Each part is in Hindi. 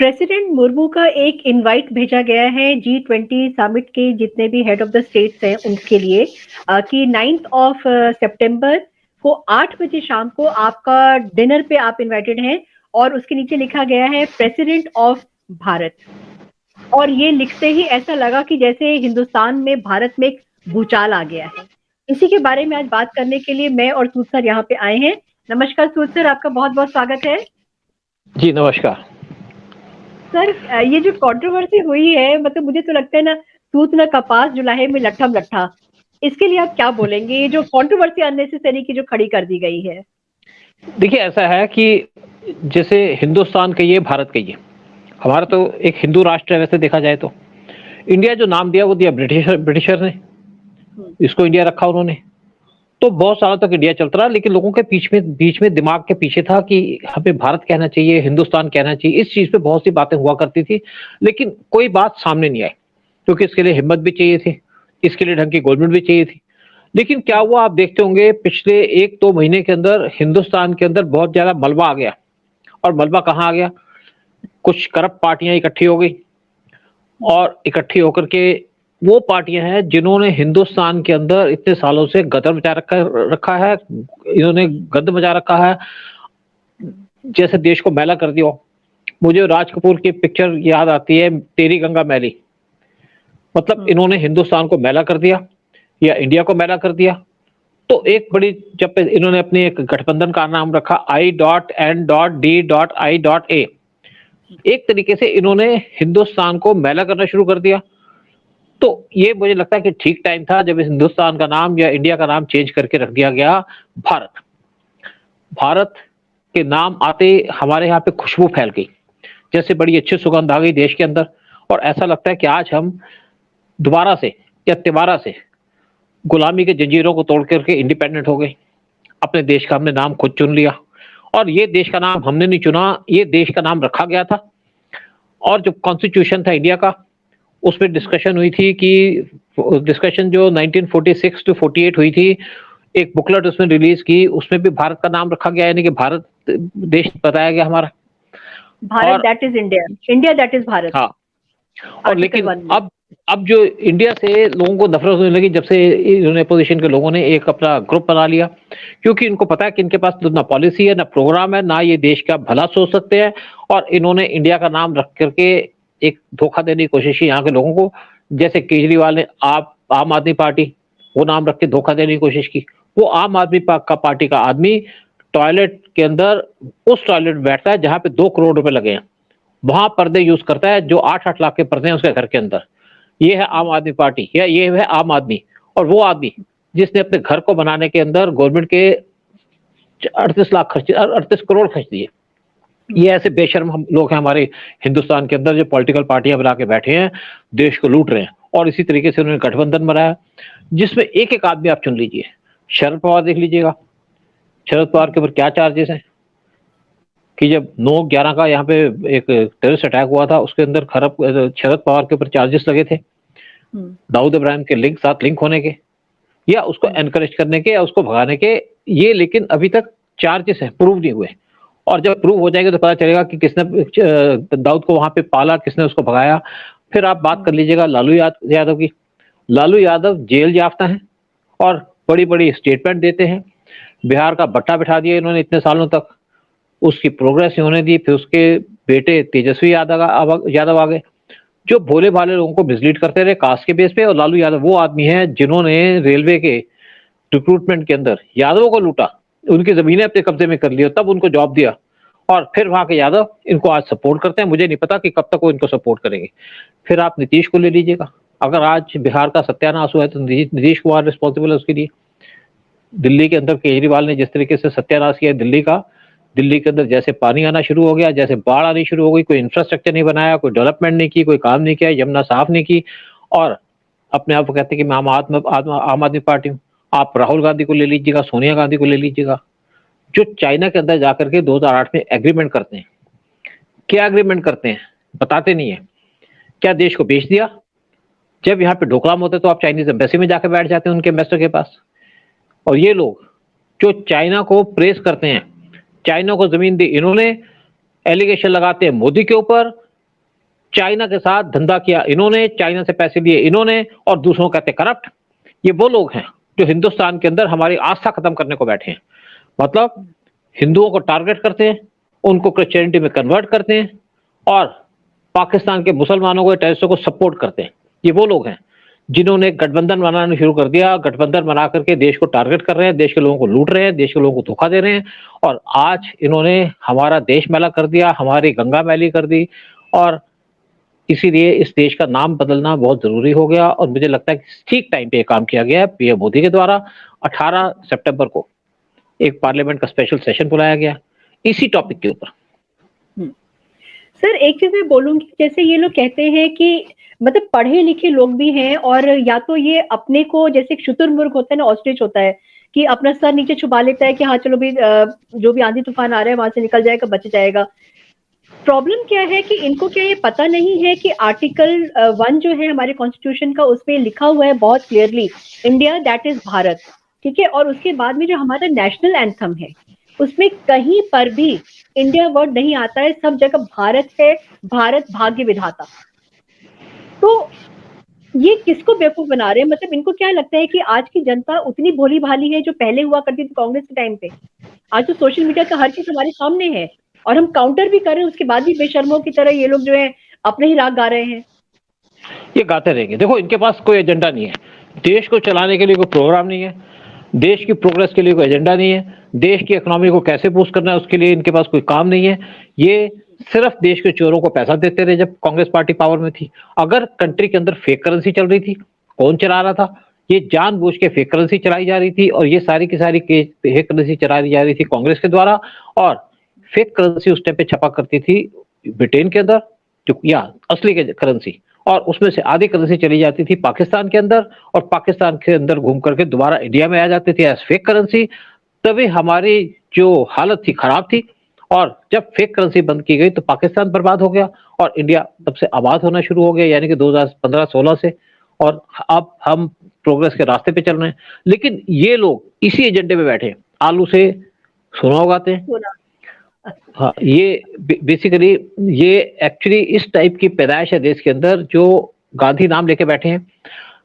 प्रेसिडेंट मुर्मू का एक इनवाइट भेजा गया है G20 समिट के जितने भी हेड ऑफ द स्टेट्स हैं उनके लिए कि 9th ऑफ सितंबर को 8 बजे शाम को आपका डिनर पे आप इनवाइटेड हैं और उसके नीचे लिखा गया है प्रेसिडेंट ऑफ भारत। और ये लिखते ही ऐसा लगा कि जैसे हिंदुस्तान में भारत में एक भूचाल आ गया है। इसी के बारे में आज बात करने के लिए मैं और सूद सर यहाँ पे आए हैं। नमस्कार सूद सर, आपका बहुत बहुत स्वागत है। जी नमस्कार सर, ये जो कंट्रोवर्सी हुई है, मतलब मुझे तो लगता है ना, तूत ना कपास जुलाहे में लट्ठम लट्ठा, इसके लिए आप क्या बोलेंगे? ये जो कंट्रोवर्सी अननेसेसरी की जो खड़ी कर दी गई है। देखिए, ऐसा है कि जैसे हिंदुस्तान कहिए, भारत कहिए, हमारा तो एक हिंदू राष्ट्र है। वैसे देखा जाए तो इंडिया जो नाम दिया वो दिया ब्रिटिशर ने, इसको इंडिया रखा उन्होंने। तो बहुत सालों तक इंडिया चलता रहा, लेकिन लोगों के बीच में दिमाग के पीछे था कि हमें भारत कहना चाहिए, हिंदुस्तान कहना चाहिए। इस चीज पे बहुत सी बातें हुआ करती थी, लेकिन कोई बात सामने नहीं आई, क्योंकि इसके लिए हिम्मत भी चाहिए थी, इसके लिए ढंग की गवर्नमेंट भी चाहिए थी। लेकिन क्या हुआ, आप देखते होंगे पिछले 1-2 महीने के अंदर हिंदुस्तान के अंदर बहुत ज्यादा मलबा आ गया। और मलबा कहाँ आ गया? कुछ करप्ट पार्टियां इकट्ठी हो गई, और इकट्ठी होकर के वो पार्टियां हैं जिन्होंने हिंदुस्तान के अंदर इतने सालों से गदर मचा रखा है, इन्होंने गंद मचा रखा है, जैसे देश को मैला कर दिया। मुझे राज कपूर की पिक्चर याद आती है, तेरी गंगा मैली। मतलब इन्होंने हिंदुस्तान को मैला कर दिया या इंडिया को मैला कर दिया। तो एक बड़ी, जब इन्होंने अपने एक गठबंधन का नाम रखा I.N.D.I.A, एक तरीके से इन्होंने हिंदुस्तान को मैला करना शुरू कर दिया। तो ये मुझे लगता है कि ठीक टाइम था जब इस हिंदुस्तान का नाम या इंडिया का नाम चेंज करके रख दिया गया भारत। भारत के नाम आते हमारे यहाँ पे खुशबू फैल गई, जैसे बड़ी अच्छी सुगंध आ गई देश के अंदर। और ऐसा लगता है कि आज हम दोबारा से या तिबारा से गुलामी के जंजीरों को तोड़ करके इंडिपेंडेंट हो गए। अपने देश का हमने नाम खुद चुन लिया, और ये देश का नाम हमने नहीं चुना, ये देश का नाम रखा गया था। और जो कॉन्स्टिट्यूशन था इंडिया का, उसमें डिस्कशन हुई थी कि डिस्कशन जो 1946 to 48 हुई थी, एक बुकलेट उसमें रिलीज की, उसमें भी भारत का नाम रखा गया, यानी कि भारत देश बताया गया हमारा। Bharat that is India, India that is Bharat. हाँ, और लेकिन अब जो इंडिया से लोगों को नफरत होने लगी जब से इन्होंने अपोजिशन के लोगों ने एक अपना ग्रुप बना लिया, क्योंकि इनको पता है कि इनके पास ना पॉलिसी है, ना प्रोग्राम है, ना ये देश का भला सोच सकते हैं। और इन्होंने इंडिया का नाम रख करके एक धोखा देने की कोशिश की यहाँ के लोगों को। जैसे केजरीवाल ने आम आदमी पार्टी, वो नाम रख के धोखा देने की कोशिश की। वो आम आदमी पार्टी का आदमी टॉयलेट के अंदर उस टॉयलेट में बैठता है जहां पे 2 करोड़ रुपए लगे हैं, वहां पर्दे यूज करता है जो 8-8 लाख के पर्दे हैं उसके घर के अंदर। ये है आम आदमी पार्टी, या ये है आम आदमी। और वो आदमी जिसने अपने घर को बनाने के अंदर गवर्नमेंट के 38 करोड़ खर्च दिए। ये ऐसे बेशर्म हम लोग हैं हमारे हिंदुस्तान के अंदर, जो पॉलिटिकल पार्टियां बना के बैठे हैं, देश को लूट रहे हैं। और इसी तरीके से उन्होंने गठबंधन बनाया, जिसमें एक एक आदमी आप चुन लीजिए। शरद पवार देख लीजिएगा, शरद पवार के ऊपर क्या चार्जेस हैं कि जब 9/11 का यहाँ पे एक टेररिस्ट अटैक हुआ था, उसके अंदर शरद पवार के ऊपर चार्जेस लगे थे, दाऊद इब्राहिम के साथ लिंक होने के, या उसको एनकरेज करने के, या उसको भगाने के। ये लेकिन अभी तक चार्जेस हैं, प्रूव नहीं हुए। और जब प्रूव हो जाएगा तो पता चलेगा कि किसने दाऊद को वहां पे पाला, किसने उसको भगाया। फिर आप बात कर लीजिएगा लालू यादव की। लालू यादव जेल याफ्ता हैं और बड़ी बड़ी स्टेटमेंट देते हैं। बिहार का बट्टा बिठा दिया इन्होंने इतने सालों तक, उसकी प्रोग्रेस होने दी। फिर उसके बेटे तेजस्वी यादव आ गए, जो भोले भाले लोगों को मिसलीड करते रहे कास्ट के बेस पे। और लालू यादव वो आदमी है जिन्होंने रेलवे के रिक्रूटमेंट के अंदर यादवों को लूटा, उनकी जमीनें अपने कब्जे में कर लिया, तब उनको जॉब दिया। और फिर वहां के यादव इनको आज सपोर्ट करते हैं। मुझे नहीं पता कि कब तक वो इनको सपोर्ट करेंगे। फिर आप नीतीश को ले लीजिएगा। अगर आज बिहार का सत्यानाश हुआ है तो नीतीश कुमार रिस्पॉन्सिबल है उसके लिए। दिल्ली के अंदर केजरीवाल ने जिस तरीके से सत्यानाश किया दिल्ली के अंदर जैसे पानी आना शुरू हो गया, जैसे बाढ़ आनी शुरू हो गई, कोई इंफ्रास्ट्रक्चर नहीं बनाया, कोई डेवलपमेंट नहीं की, कोई काम नहीं किया, यमुना साफ नहीं की। और अपने आप को कहते हैं कि मैं आम आदमी पार्टी हूँ। आप राहुल गांधी को ले लीजिएगा, सोनिया गांधी को ले लीजिएगा, जो चाइना के अंदर जाकर के 2008 में एग्रीमेंट करते हैं। क्या एग्रीमेंट करते हैं बताते नहीं है। क्या देश को बेच दिया? जब यहाँ पे ढोकलाम होते तो आप चाइनीज एम्बेसी में जाकर बैठ जाते हैं उनके एम्बेसडर के पास। और ये लोग जो चाइना को प्रेस करते हैं, चाइना को जमीन दी, इन्होंने एलिगेशन लगाते हैं मोदी के ऊपर चाइना के साथ धंधा किया इन्होंने, चाइना से पैसे लिए इन्होंने, और दूसरों को कहते करप्ट। ये वो लोग हैं जो हिंदुस्तान के अंदर हमारी आस्था खत्म करने को बैठे हैं। मतलब हिंदुओं को टारगेट करते हैं, उनको क्रिश्चियनिटी में कन्वर्ट करते हैं, और पाकिस्तान के मुसलमानों को, टेररिस्टों को सपोर्ट करते हैं। ये वो लोग हैं जिन्होंने गठबंधन बनाना शुरू कर दिया, गठबंधन बना करके देश को टारगेट कर रहे हैं, देश के लोगों को लूट रहे हैं, देश के लोगों को धोखा दे रहे हैं, और आज इन्होंने हमारा देश मैला कर दिया, हमारी गंगा मैली कर दी, और इसीलिए इस देश का नाम बदलना बहुत जरूरी हो गया। और मुझे लगता है कि ठीक टाइम पे ये काम किया गया है पीएम मोदी के द्वारा। 18 सितंबर को एक पार्लियामेंट का स्पेशल सेशन बुलाया गया इसी टॉपिक के ऊपर। सर एक चीज मैं बोलूंगी, जैसे ये लोग कहते हैं कि मतलब पढ़े लिखे लोग भी हैं, और या तो ये अपने को जैसे शुतुरमुर्ग होता है ना, ऑस्ट्रिच होता है कि अपना सर नीचे छुपा लेता है कि हाँ चलो भी जो भी आंधी तूफान आ रहा है वहां से निकल जाएगा, बच जाएगा। प्रॉब्लम क्या है कि इनको क्या ये पता नहीं है कि आर्टिकल 1 जो है हमारे कॉन्स्टिट्यूशन का, उसमें लिखा हुआ है बहुत clearly, India that is Bharat, ठीक है। और उसके बाद में जो हमारा नेशनल एंथम है उसमें कहीं पर भी इंडिया वर्ड नहीं आता है, सब जगह भारत है, भारत भाग्य विधाता। तो ये किसको बेवकूफ बना रहे हैं? मतलब इनको क्या लगता है कि आज की जनता उतनी भोली भाली है जो पहले हुआ करती थी कांग्रेस के टाइम पे? आज तो सोशल मीडिया का हर चीज हमारे सामने है और हम काउंटर भी कर रहे हैं, उसके बाद भी बेशर्मों की तरह ये लोग जो है अपने ही राग गा रहे हैं। ये गाते रहेंगे। देखो इनके पास कोई एजेंडा नहीं है, देश को चलाने के लिए कोई प्रोग्राम नहीं है, देश की प्रोग्रेस के लिए कोई एजेंडा नहीं है, देश की इकोनॉमी को कैसे बूस्ट करना है उसके लिए इनके पास कोई काम नहीं है। ये सिर्फ देश के चोरों को पैसा देते रहे जब कांग्रेस पार्टी पावर में थी। अगर कंट्री के अंदर फेक करेंसी चल रही थी, कौन चला रहा था? ये जानबूझ के फेक करेंसी चलाई जा रही थी, और ये सारी की सारी फेक करेंसी चलाई जा रही थी कांग्रेस के द्वारा। और फेक करेंसी उस टाइम पे छपा करती थी ब्रिटेन के अंदर, जो या असली करेंसी, और उसमें से आधी करेंसी चली जाती थी पाकिस्तान के अंदर, और पाकिस्तान के अंदर घूम करके दोबारा इंडिया में आ जाती थी एज फेक करेंसी। तभी हमारी जो हालत थी खराब थी, और जब फेक करेंसी बंद की गई तो पाकिस्तान बर्बाद हो गया और इंडिया तब से आबाद होना शुरू हो गया, यानी कि 2015-16 से। और अब हम प्रोग्रेस के रास्ते पे चल रहे हैं। लेकिन ये लोग इसी एजेंडे पे बैठे हैं, आलू से सोना उगाते हैं। हाँ, ये बेसिकली ये एक्चुअली इस टाइप की पैदाइश है देश के अंदर, जो गांधी नाम लेके बैठे हैं।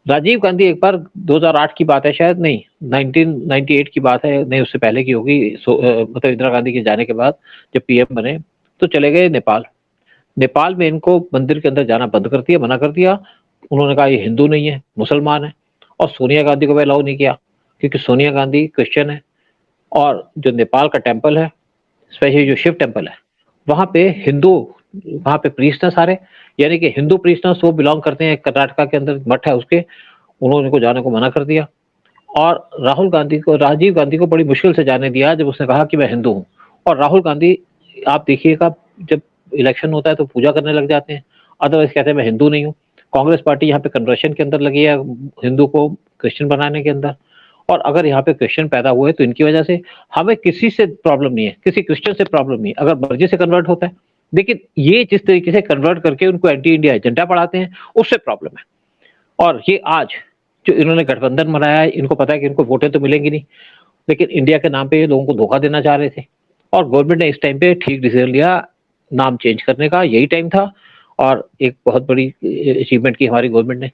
राजीव गांधी एक बार 2008 की बात है, शायद नहीं 1998 की बात है, नहीं उससे पहले की होगी, मतलब इंदिरा गांधी के जाने के बाद जब पीएम बने तो चले गए नेपाल। नेपाल में इनको मंदिर के अंदर जाना बंद कर दिया, मना कर दिया। उन्होंने कहा ये हिंदू नहीं है, मुसलमान है। और सोनिया गांधी को भी अलाउ नहीं किया, क्योंकि सोनिया गांधी क्रिश्चियन है, और जो नेपाल का टेम्पल है, स्पेशली जो शिव टेम्पल है, वहां पे हिंदू, वहां पे प्रीस्ट है सारे, यानी कि हिंदू प्रीस्ट वो बिलोंग करते हैं, कर्नाटका के अंदर मठ है उसके, उन्होंने को जाने को मना कर दिया। और राजीव गांधी को बड़ी मुश्किल से जाने दिया जब उसने कहा कि मैं हिंदू हूँ। और राहुल गांधी, आप देखिएगा, जब इलेक्शन होता है तो पूजा करने लग जाते हैं, अदरवाइज कहते हैं मैं हिंदू नहीं हूँ। कांग्रेस पार्टी यहाँ पे कन्वर्शन के अंदर लगी है, हिंदू को क्रिश्चियन बनाने के अंदर। और अगर यहाँ पे क्रिश्चियन पैदा हुए तो इनकी वजह से, हमें किसी से प्रॉब्लम नहीं है, किसी क्रिश्चियन से प्रॉब्लम नहीं है अगर मर्जी से कन्वर्ट होता है। लेकिन ये जिस तरीके से कन्वर्ट करके उनको एंटी इंडिया एजेंडा पढ़ाते हैं, उससे प्रॉब्लम है। और ये आज जो इन्होंने गठबंधन बनाया है, इनको पता है कि इनको वोटें तो मिलेंगी नहीं, लेकिन इंडिया के नाम पे ये लोगों को धोखा देना चाह रहे थे। और गवर्नमेंट ने इस टाइम पे ठीक डिसीजन लिया, नाम चेंज करने का, यही टाइम था, और एक बहुत बड़ी अचीवमेंट की हमारी गवर्नमेंट ने।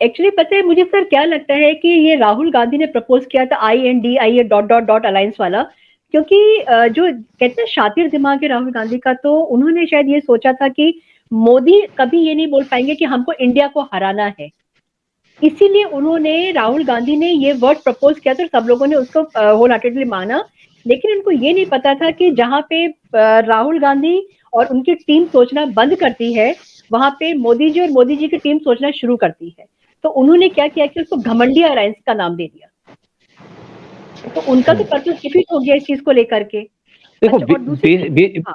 एक्चुअली पता है मुझे सर क्या लगता है कि ये राहुल गांधी ने प्रपोज किया था INDIA ... अलायंस वाला, क्योंकि जो कहते हैं शातिर दिमाग है राहुल गांधी का, तो उन्होंने शायद ये सोचा था कि मोदी कभी ये नहीं बोल पाएंगे कि हमको इंडिया को हराना है, इसीलिए उन्होंने, राहुल गांधी ने ये वर्ड प्रपोज किया था, सब लोगों ने उसको होल हार्टेडली माना। लेकिन उनको ये नहीं पता था कि जहाँ पे राहुल गांधी और उनकी टीम सोचना बंद करती है, वहां पे मोदी जी और मोदी जी की टीम सोचना शुरू करती है। तो उन्होंने क्या किया कि उसको घमंडिया अलायंस का नाम दे दिया, तो उनका तो पर्पस डिफीट हो गया इस चीज को लेकर के। देखो अच्छा,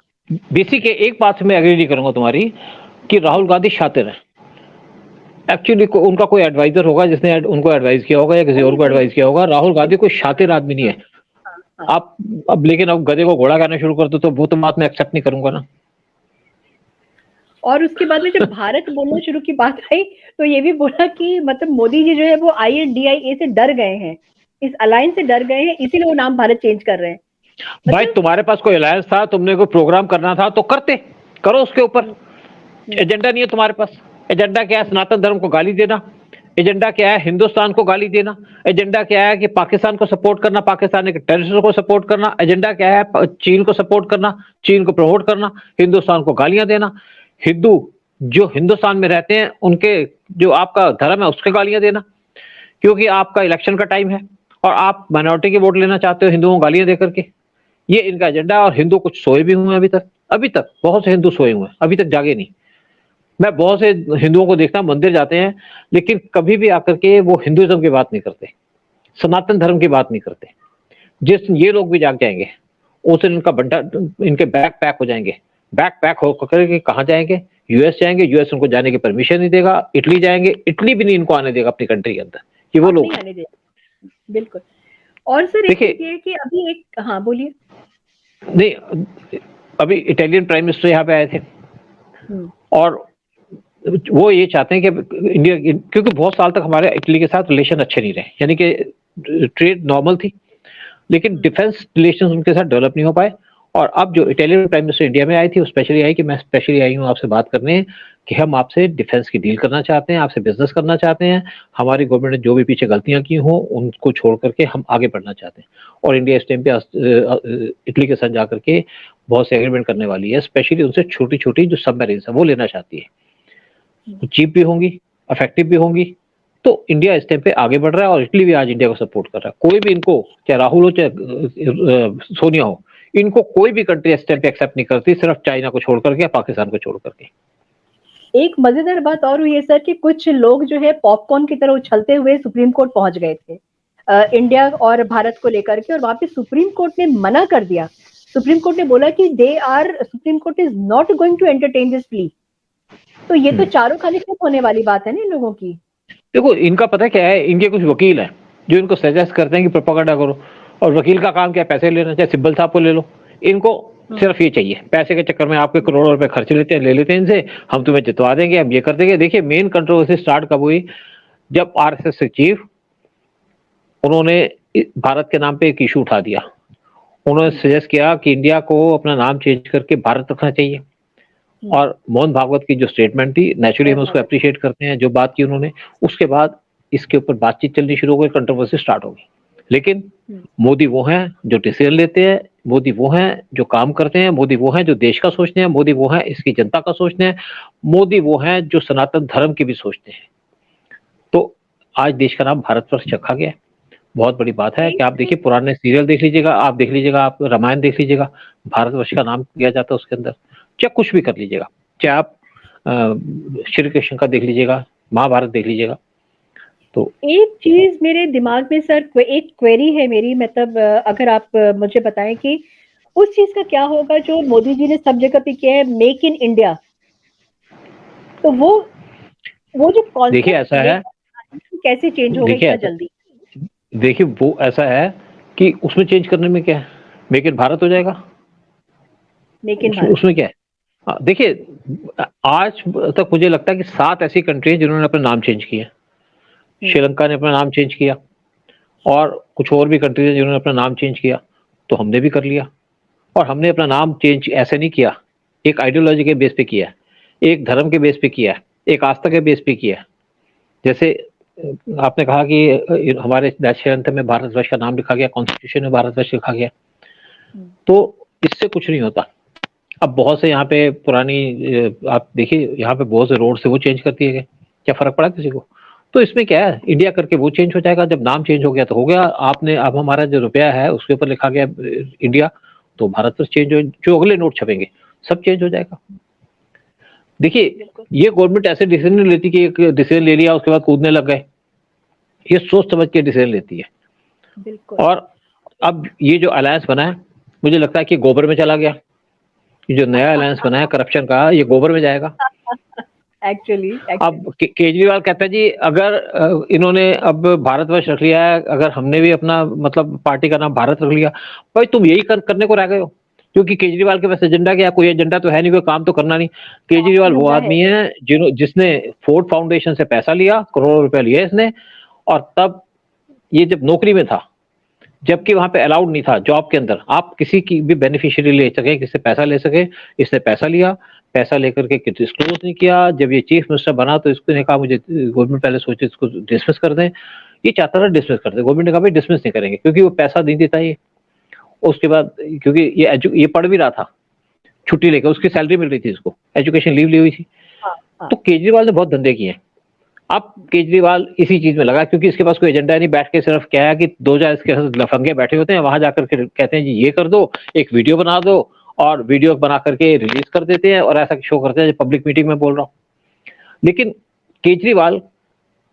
बेसिक एक बात मैं एग्री नहीं करूंगा तुम्हारी कि राहुल गांधी शातिर है। एक्चुअली उनका कोई एडवाइजर होगा जिसने उनको एडवाइस किया होगा, या किसी और को एडवाइस किया होगा। राहुल गांधी कोई शातिर आदमी नहीं है। आप अब लेकिन अब गधे को घोड़ा कहना शुरू कर दो तो वो तो बात मैं एक्सेप्ट नहीं करूंगा ना। और उसके बाद में जब भारत बोलना शुरू की बात आई तो ये भी बोला कि मतलब मोदी जी जो है वो INDIA से डर गए हैं, इस अलायंस से डर गए हैं, इसीलिए वो नाम भारत चेंज कर रहे हैं। भाई तुम्हारे पास कोई अलायंस था, तुमने कोई प्रोग्राम करना था तो करो उसके ऊपर। एजेंडा नहीं है तुम्हारे पास। एजेंडा क्या है? सनातन धर्म को गाली देना। एजेंडा क्या है? हिंदुस्तान को गाली देना। एजेंडा क्या है कि पाकिस्तान को सपोर्ट करना, पाकिस्तान के टेररिस्टों को सपोर्ट करना। एजेंडा क्या है? चीन को सपोर्ट करना, चीन को प्रमोट करना, हिंदुस्तान को गालियां देना। हिंदू जो हिंदुस्तान में रहते हैं उनके जो आपका धर्म है उसके गालियां देना, क्योंकि आपका इलेक्शन का टाइम है और आप माइनॉरिटी के वोट लेना चाहते हो हिंदुओं को गालियां देकर के। ये इनका एजेंडा है। और हिंदू कुछ सोए भी हुए हैं अभी तक बहुत से हिंदू सोए हुए हैं, अभी तक जागे नहीं। मैं बहुत से हिंदुओं को देखता हूं मंदिर जाते हैं, लेकिन कभी भी आकर के वो हिंदुइज्म की बात नहीं करते, सनातन धर्म की बात नहीं करते। जिस दिन ये लोग भी जाग जाएंगे उस दिन इनका बंटा, इनके बैग पैक हो जाएंगे। बैग पैक होकर के कहाँ जाएंगे? यूएस जाएंगे। यूएस उनको जाने की परमिशन नहीं देगा। इटली जाएंगे, इटली भी नहीं इनको आने देगा अपनी कंट्री के अंदर। कि वो लोग बिल्कुल। और सर देखिए ये कि अभी एक, हाँ बोलिए। नहीं, अभी इटालियन प्राइम मिनिस्टर यहाँ पे आए थे और वो ये चाहते हैं कि इंडिया, क्योंकि बहुत साल तक हमारे इटली के साथ रिलेशन अच्छे नहीं रहे, यानी कि ट्रेड नॉर्मल थी, लेकिन डिफेंस रिलेशन उनके साथ डेवलप नहीं हो पाए। और अब जो इटालियन प्राइम मिनिस्टर इंडिया में आई थी वो स्पेशली आई कि मैं स्पेशली आई हूँ आपसे बात करने कि हम आपसे डिफेंस की डील करना चाहते हैं, आपसे बिजनेस करना चाहते हैं। हमारी गवर्नमेंट ने जो भी पीछे गलतियां की हों उनको छोड़ करके हम आगे बढ़ना चाहते हैं। और इंडिया इस टाइम पे इटली के साथ जाकर के बहुत से एग्रीमेंट करने वाली है, स्पेशली उनसे छोटी छोटी जो सबमरीन्स है वो लेना चाहती है, चीप भी होंगी, इफेक्टिव भी होंगी। तो इंडिया इस टाइम पे आगे बढ़ रहा है और इटली भी आज इंडिया को सपोर्ट कर रहा है। कोई भी इनको, चाहे राहुल हो चाहे सोनिया हो, इनको कोई भी कंट्री इस टाइम पे एक्सेप्ट नहीं करती, सिर्फ चाइना को छोड़ करके, पाकिस्तान को छोड़ करके। एक मजेदार बात और हुई है सर कि कुछ लोग जो है पॉपकॉर्न की तरह उछलते हुए सुप्रीम कोर्ट पहुंच गए थे इंडिया और भारत को लेकर के, और वहां पे सुप्रीम कोर्ट ने मना कर दिया। सुप्रीम कोर्ट ने बोला कि supreme court is not going to entertain this plea. तो ये तो चारों खाने क्यों होने वाली बात है ना इन लोगों की। देखो इनका पता क्या है, इनके कुछ वकील हैं जो इनको सजेस्ट करते हैं कि प्रोपेगेंडा करो, और वकील का काम क्या है? पैसे लेना। चाहे सिब्बल साहब को ले लो, इनको सिर्फ ये चाहिए, पैसे के चक्कर में आपके करोड़ों रुपए खर्च ले लेते हैं इनसे, हम तुम्हें जितवा देंगे, हम ये कर देंगे। देखिए मेन कंट्रोवर्सी स्टार्ट कब हुई? जब आरएसएस के चीफ उन्होंने भारत के नाम पे एक इशू उठा दिया। उन्होंने सजेस्ट किया कि इंडिया को अपना नाम चेंज करके भारत रखना चाहिए। और मोहन भागवत की जो स्टेटमेंट थी, नेचुरली हम उसको अप्रिशिएट करते हैं, जो बात की उन्होंने, उसके बाद इसके ऊपर बातचीत चलनी शुरू हो गई, कंट्रोवर्सी स्टार्ट हो गई। लेकिन मोदी वो हैं जो डिसीजन लेते हैं, मोदी वो हैं जो काम करते हैं, मोदी वो हैं जो देश का सोचते हैं, मोदी वो हैं इसकी जनता का सोचते हैं, मोदी वो हैं जो सनातन धर्म की भी सोचते हैं। तो आज देश का नाम भारतवर्ष रखा गया है। बहुत बड़ी बात है कि आप देखिए पुराने सीरियल देख लीजिएगा, आप देख लीजिएगा, आप रामायण देख लीजिएगा, भारतवर्ष का नाम दिया जाता है उसके अंदर। चाहे कुछ भी कर लीजिएगा, चाहे आप श्री कृष्ण का देख लीजिएगा, महाभारत देख लीजिएगा। तो एक चीज मेरे दिमाग में सर, एक क्वेरी है मेरी, मतलब अगर आप मुझे बताएं कि उस चीज का क्या होगा जो मोदी जी ने सब जगह पे किया है, मेक इन इंडिया। तो वो जो देखिए ऐसा है, कैसे चेंज होगा इतना जल्दी? देखिए वो ऐसा है कि उसमें चेंज करने में क्या है, मेक इन भारत हो जाएगा। मेक इन भारत उसमें क्या है? देखिए आज तक मुझे लगता है कि 7 ऐसी कंट्री हैं जिन्होंने अपना नाम चेंज किया। श्रीलंका ने अपना नाम चेंज किया और कुछ और भी कंट्रीज हैं जिन्होंने अपना नाम चेंज किया, तो हमने भी कर लिया। और हमने अपना नाम चेंज ऐसे नहीं किया, एक आइडियोलॉजी के बेस पे किया है, एक धर्म के बेस पे किया है, एक आस्था के बेस पे किया है। जैसे आपने कहा कि हमारे नेशनल एंथम में भारतवर्ष का नाम लिखा गया, कॉन्स्टिट्यूशन में भारतवर्ष लिखा गया, तो इससे कुछ नहीं होता। अब बहुत से यहाँ पे पुरानी, आप देखिए यहाँ पे बहुत से रोड से वो चेंज कर दिए गए, क्या फर्क पड़ा किसी को? तो इसमें क्या है, इंडिया करके वो चेंज हो जाएगा। जब नाम चेंज हो गया तो हो गया। आपने, अब हमारा जो रुपया है उसके ऊपर लिखा गया इंडिया, तो भारत पर चेंज हो, जो अगले नोट छपेंगे सब चेंज हो जाएगा। देखिए ये गवर्नमेंट ऐसे डिसीजन नहीं लेती कि एक डिसीजन ले लिया उसके बाद कूदने लग गए, ये सोच समझ के डिसीजन लेती है। और अब ये जो अलायंस बना है, मुझे लगता है कि गोबर में चला गया। ये जो नया अलायंस बना है करप्शन का, ये गोबर में जाएगा। एक्चुअली अब केजरीवाल कहता है जी अगर इन्होंने अब भारतवर्ष रख लिया है, अगर हमने भी अपना मतलब पार्टी का नाम भारत रख लिया, भाई तुम यही करने को रह गए हो। क्योंकि केजरीवाल के पास एजेंडा क्या, कोई एजेंडा तो है नहीं, कोई काम तो करना नहीं। केजरीवाल वो आदमी है जिसने फोर्ड फाउंडेशन से पैसा लिया, करोड़ों रुपया लिया इसने, और तब ये जब नौकरी में था, जबकि वहां पे अलाउड नहीं था जॉब के अंदर आप किसी की भी बेनिफिशियरी ले सके, किससे पैसा ले सके, इसने पैसा लिया, पैसा लेकर के डिस्क्लोज नहीं किया। जब ये चीफ मिनिस्टर बना तो इसने कहा मुझे गवर्नमेंट पहले सोचे इसको डिसमिस कर दें, ये चाहता था डिसमिस कर दे, गवर्नमेंट ने कहा भाई डिसमिस नहीं करेंगे क्योंकि वो पैसा नहीं देता ये। उसके बाद क्योंकि ये पढ़ भी रहा था छुट्टी लेकर, उसकी सैलरी मिल रही थी, इसको एजुकेशन लीव ली हुई थी। तो केजरीवाल ने बहुत धंधे किए। अब केजरीवाल इसी चीज में लगा क्योंकि इसके पास कोई एजेंडा नहीं, बैठ के सिर्फ क्या है कि 2 इसके लफंगे बैठे होते हैं, वहां जाकर के कहते हैं जी ये कर दो, एक वीडियो बना दो, और वीडियो बना करके रिलीज कर देते हैं और ऐसा शो करते हैं पब्लिक मीटिंग में बोल रहा हूँ। लेकिन केजरीवाल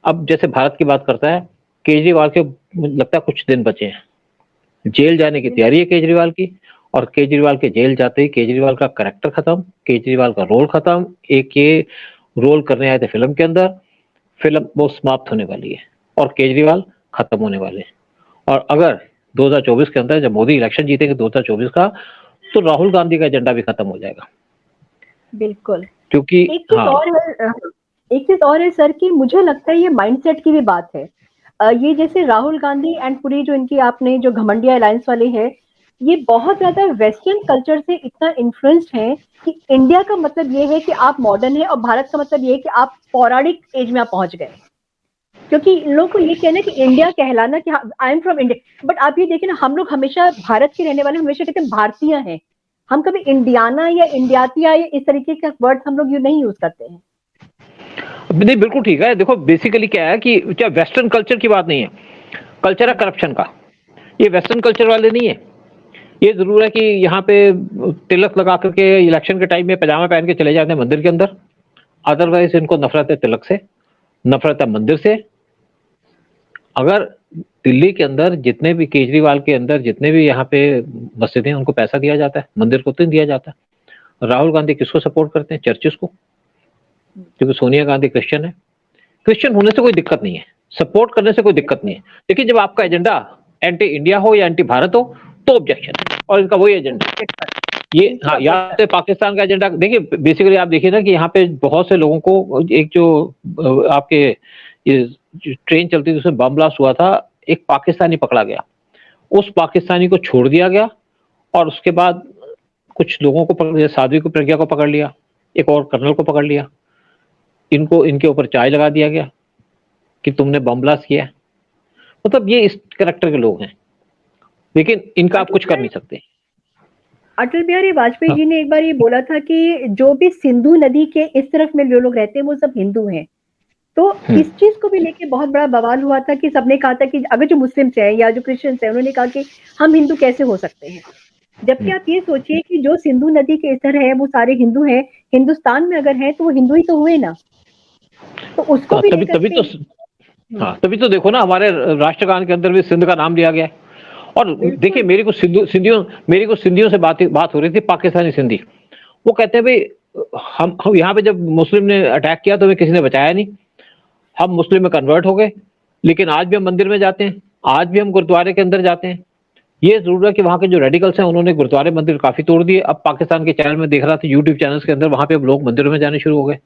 अब जैसे भारत की बात करता है, केजरीवाल के लगता है कुछ दिन बचे हैं, जेल जाने की तैयारी है केजरीवाल की, और केजरीवाल के जेल जाते ही केजरीवाल का कैरेक्टर खत्म, केजरीवाल का रोल खत्म। एक ये रोल करने आए थे फिल्म के अंदर, फिल्म वो समाप्त होने वाली है और केजरीवाल खत्म होने वाले हैं। और अगर 2024 के अंदर जब मोदी इलेक्शन जीतेंगे 2024 का, तो राहुल गांधी का एजेंडा भी खत्म हो जाएगा। बिल्कुल, क्योंकि एक चीज और है सर कि मुझे लगता है ये माइंडसेट की भी बात है। ये जैसे राहुल गांधी एंड पूरी जो इनकी आपने जो घमंडिया अलायंस वाले हैं, ये बहुत ज्यादा वेस्टर्न कल्चर से इतना इन्फ्लुएंस्ड है कि इंडिया का मतलब ये है कि आप मॉडर्न है और भारत का मतलब ये है कि आप पौराणिक एज में आप पहुंच गए। क्योंकि इन लोगों को ये कहना कि इंडिया कहलाना कि I am from India, but आप ये देखिए ना, हम लोग हमेशा भारत के रहने वाले हमेशा कहते हैं भारतीय हैं, हम कभी इंडियाना या इंडियातिया या इस तरीके का वर्ड हम लोग नहीं यूज करते हैं। नहीं बिल्कुल ठीक है। देखो बेसिकली क्या है कि क्या वेस्टर्न कल्चर की बात नहीं है, कल्चर है करप्शन का। ये वेस्टर्न कल्चर वाले नहीं है। ये जरूर है कि यहाँ पे तिलक लगा करके इलेक्शन के टाइम में पजामा पहन के चले जाते हैं मंदिर के अंदर, अदरवाइज इनको नफरत है तिलक से, नफरत है मंदिर से। अगर दिल्ली के अंदर जितने भी केजरीवाल के अंदर जितने भी यहाँ पे मस्जिदें उनको पैसा दिया जाता है, मंदिर को तो नहीं दिया जाता। राहुल गांधी किसको सपोर्ट करते हैं? चर्चिस को, क्योंकि सोनिया गांधी क्रिश्चियन है। क्रिश्चियन होने से कोई दिक्कत नहीं है, सपोर्ट करने से कोई दिक्कत नहीं है, लेकिन जब आपका एजेंडा एंटी इंडिया हो या एंटी भारत हो तो ऑब्जेक्शन। और इनका वही एजेंडा ये, हाँ, यहाँ पे पाकिस्तान का एजेंडा देखिए। बेसिकली आप देखिए ना कि यहाँ पे बहुत से लोगों को, एक जो आपके ये ट्रेन चलती थी उसमें बम ब्लास्ट हुआ था, एक पाकिस्तानी पकड़ा गया, उस पाकिस्तानी को छोड़ दिया गया, और उसके बाद कुछ लोगों को साध्वी को, प्रज्ञा को पकड़ लिया, एक और कर्नल को पकड़ लिया, इनको इनके ऊपर चाय लगा दिया गया कि तुमने बम ब्लास्ट किया। मतलब ये इस कैरेक्टर के लोग हैं, लेकिन इनका आप कुछ कर नहीं सकते। अटल बिहारी वाजपेयी जी ने एक बार ये बोला था कि जो भी सिंधु नदी के इस तरफ में जो लोग रहते हैं वो सब हिंदू हैं। तो इस चीज को भी लेके बहुत बड़ा बवाल हुआ था कि सबने कहा था कि अगर जो मुस्लिम्स हैं या जो क्रिश्चियंस हैं, उन्होंने कहा कि हम हिंदू कैसे हो सकते हैं, जबकि आप ये सोचिए कि जो सिंधु नदी के इधर है वो सारे हिंदू हैं, हिंदुस्तान में अगर है तो वो हिंदू ही तो हुए ना। तो उसको भी तभी तो देखो ना, हमारे राष्ट्रगान के अंदर भी सिंध का नाम दिया गया है। और देखिए मेरी को सिंधियों से बात हो रही थी, पाकिस्तानी सिंधी, वो कहते हैं भाई हम यहाँ पे जब मुस्लिम ने अटैक किया तो हमें किसी ने बचाया नहीं, हम मुस्लिम में कन्वर्ट हो गए, लेकिन आज भी हम मंदिर में जाते हैं, आज भी हम गुरुद्वारे के अंदर जाते हैं। ये जरूर है कि वहाँ के जो रेडिकल्स हैं उन्होंने गुरुद्वारे मंदिर काफी तोड़ दिए। अब पाकिस्तान के चैनल में देख रहा था, यूट्यूब चैनल्स के अंदर, वहां पे अब लोग मंदिरों में जाने शुरू हो गए।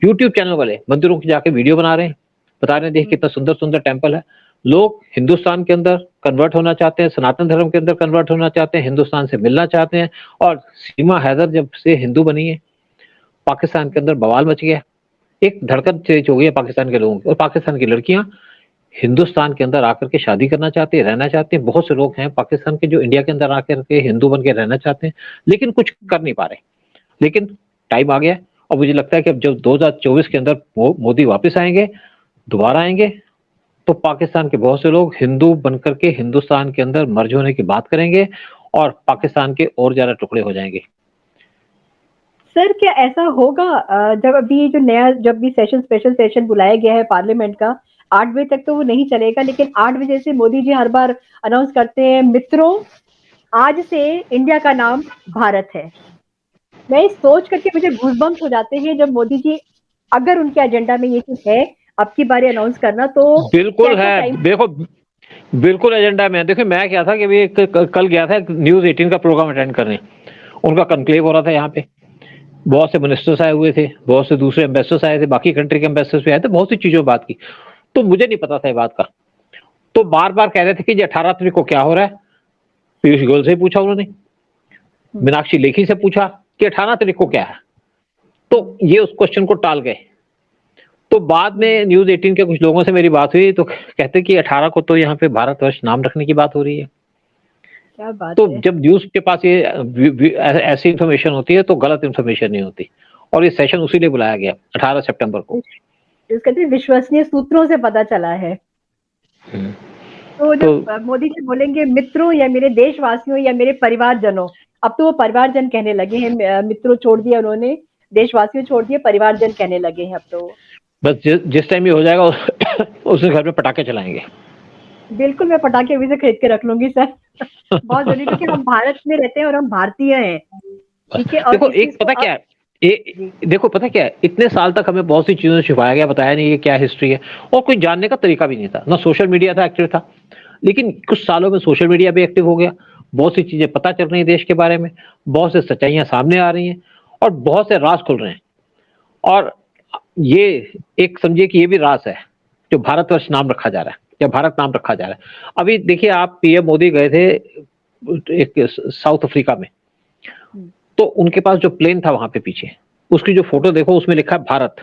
यूट्यूब चैनल वाले मंदिरों की जाके वीडियो बना रहे हैं, बता रहे हैं देख कितना सुंदर सुंदर टेम्पल है। लोग हिंदुस्तान के अंदर कन्वर्ट होना चाहते हैं, सनातन धर्म के अंदर कन्वर्ट होना चाहते हैं, हिंदुस्तान से मिलना चाहते हैं। और सीमा हैदर जब से हिंदू बनी है, पाकिस्तान के अंदर बवाल मच गया, एक धड़कन तेज हो गई है पाकिस्तान के लोगों की। और पाकिस्तान की लड़कियां हिंदुस्तान के अंदर आकर के शादी करना चाहती है, रहना चाहती है। बहुत से लोग हैं पाकिस्तान के जो इंडिया के अंदर आकर के हिंदू बन के रहना चाहते हैं, लेकिन कुछ कर नहीं पा रहे। लेकिन टाइम आ गया और मुझे लगता है कि अब जब 2024 के अंदर मोदी वापस आएंगे, दोबारा आएंगे, तो पाकिस्तान के बहुत से लोग हिंदू बनकर के हिंदुस्तान के अंदर मर्ज होने की बात करेंगे और पाकिस्तान के और ज्यादा टुकड़े हो जाएंगे। सर क्या ऐसा होगा जब अभी जो नया जब भी स्पेशल सेशन बुलाया गया है पार्लियामेंट का, 8 बजे तक तो वो नहीं चलेगा, लेकिन 8 बजे से मोदी जी हर बार अनाउंस करते हैं, मित्रों आज से इंडिया का नाम भारत है। मैं सोच करके मुझे गूज़बम्स हो जाते हैं जब मोदी जी, अगर उनके एजेंडा में ये चीज है अब की बारी अनाउंस करना, तो बिल्कुल है। देखो बिल्कुल एजेंडा में। देखो मैं क्या था कि अभी कल गया था न्यूज 18 का प्रोग्राम अटेंड करने, उनका कॉन्क्लेव हो रहा था यहाँ पे, बहुत से मिनिस्टर्स आए हुए थे, बहुत से दूसरे एम्बेसडर्स आए थे, बाकी कंट्री के एम्बेसडर्स भी आए थे, बहुत सी चीजों बात की। तो मुझे नहीं पता था ये बात का, तो बार बार कह रहे थे कि 18 तारीख को क्या हो रहा है। पीयूष गोयल से पूछा उन्होंने, मीनाक्षी लेखी से पूछा, कि 18 तारीख को क्या है, तो ये उस क्वेश्चन को टाल गए। तो बाद में न्यूज़ 18 के कुछ लोगों से मेरी बात हुई, तो कहते कि 18 को तो यहाँ पे भारतवर्ष नाम रखने की बात हो रही है। क्या बात तो है। जब न्यूज़ के पास ये ऐसी इन्फॉर्मेशन होती है तो गलत इन्फॉर्मेशन नहीं होती, और ये सेशन उसी लिए बुलाया गया 18 सितंबर को। कहते हैं विश्वसनीय सूत्रों से पता चला है। तो जब मोदी जी बोलेंगे मित्रों या मेरे देशवासियों या मेरे परिवारजनों, अब तो वो परिवारजन कहने लगे हैं, मित्रों छोड़ दिया उन्होंने, देशवासियों छोड़ दिए, परिवारजन कहने लगे हैं अब तो। बस जिस टाइम ये हो जाएगा उस घर में पटाखे चलाएंगे। बिल्कुल, मैं पटाखे अभी से खरीद के रख लूंगी सर। बहुत जरूरी, क्योंकि हम भारत में रहते हैं और हम भारतीय हैं, ठीक है। और देखो एक पता क्या है, देखो पता क्या है, इतने साल तक हमें बहुत सी चीजों से छुपाया गया, बताया नहीं ये क्या हिस्ट्री है, और कोई जानने का तरीका भी नहीं था, ना सोशल मीडिया था एक्टिव था। लेकिन कुछ सालों में सोशल मीडिया भी एक्टिव हो गया, बहुत सी चीजें पता चल रही हैं देश के बारे में, बहुत से सच्चाइयां सामने आ रही हैं, और बहुत से राज खुल रहे हैं। और ये एक समझिए कि ये भी राज है जो भारतवर्ष नाम रखा जा रहा है, या भारत नाम रखा जा रहा है। अभी देखिए, आप पीएम मोदी गए थे एक साउथ अफ्रीका में, तो उनके पास जो प्लेन था वहां पे पीछे, उसकी जो फोटो देखो उसमें लिखा है भारत,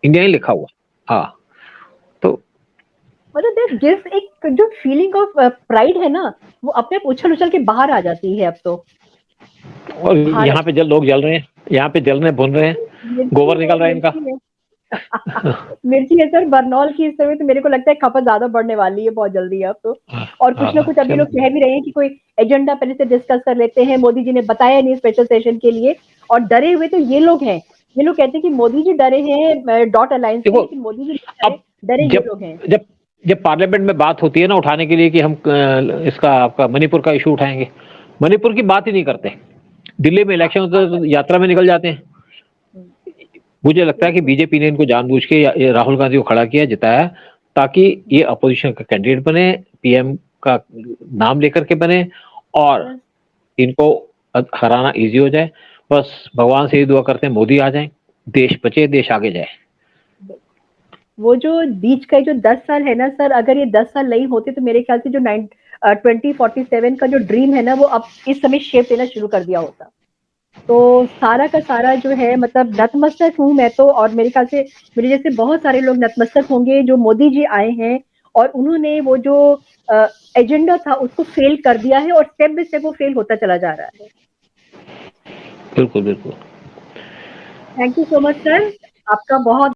इंडिया ही लिखा हुआ। हाँ, तो मतलब जिस एक जो फीलिंग ऑफ प्राइड है ना, वो अपने आप उछल उछल के बाहर आ जाती है अब तो। और यहाँ पे लोग जल रहे हैं, यहाँ पे जल रहे भुन रहे हैं, गोबर निकल रहा है इनका। मिर्ची है सर, बरनौल की इस समय तो मेरे को लगता है खपत ज्यादा बढ़ने वाली है बहुत जल्दी अब तो। और कुछ ना कुछ अभी लोग कह भी रहे हैं कि कोई एजेंडा पहले से डिस्कस कर लेते हैं, मोदी जी ने बताया नहीं स्पेशल सेशन के लिए, और डरे हुए तो ये लोग हैं। ये लोग कहते हैं कि मोदी जी डरे हैं डॉट अलायंस से, लेकिन मोदी जी डरे ये लोग हैं। जब पार्लियामेंट में बात होती है ना उठाने के लिए कि हम इसका आपका मणिपुर का इशू उठाएंगे, मणिपुर की बात ही नहीं करते। दिल्ली में इलेक्शन होता है तो यात्रा में निकल जाते हैं। मुझे लगता है कि बीजेपी ने इनको जानबूझ के राहुल गांधी को खड़ा किया, जिताया, ताकि ये अपोजिशन का कैंडिडेट बने, पीएम का नाम लेकर के बने, और इनको हराना इजी हो जाए। बस भगवान से ही दुआ करते हैं मोदी आ जाए, देश बचे, देश आगे जाए। वो जो बीच का जो 10 साल है ना सर, अगर ये 10 साल नहीं होते तो मेरे ख्याल से जो 2047 का जो ड्रीम है ना, वो अब इस समय शेप लेना शुरू कर दिया होता। तो सारा का सारा जो है, मतलब नतमस्तक हूँ मैं तो, और मेरे ख्याल से मेरे जैसे बहुत सारे लोग नतमस्तक होंगे जो मोदी जी आए हैं और उन्होंने वो जो एजेंडा था उसको फेल कर दिया है, और स्टेप बाय स्टेप वो फेल होता चला जा रहा है। बिल्कुल बिल्कुल। Thank you so much sir, आपका बहुत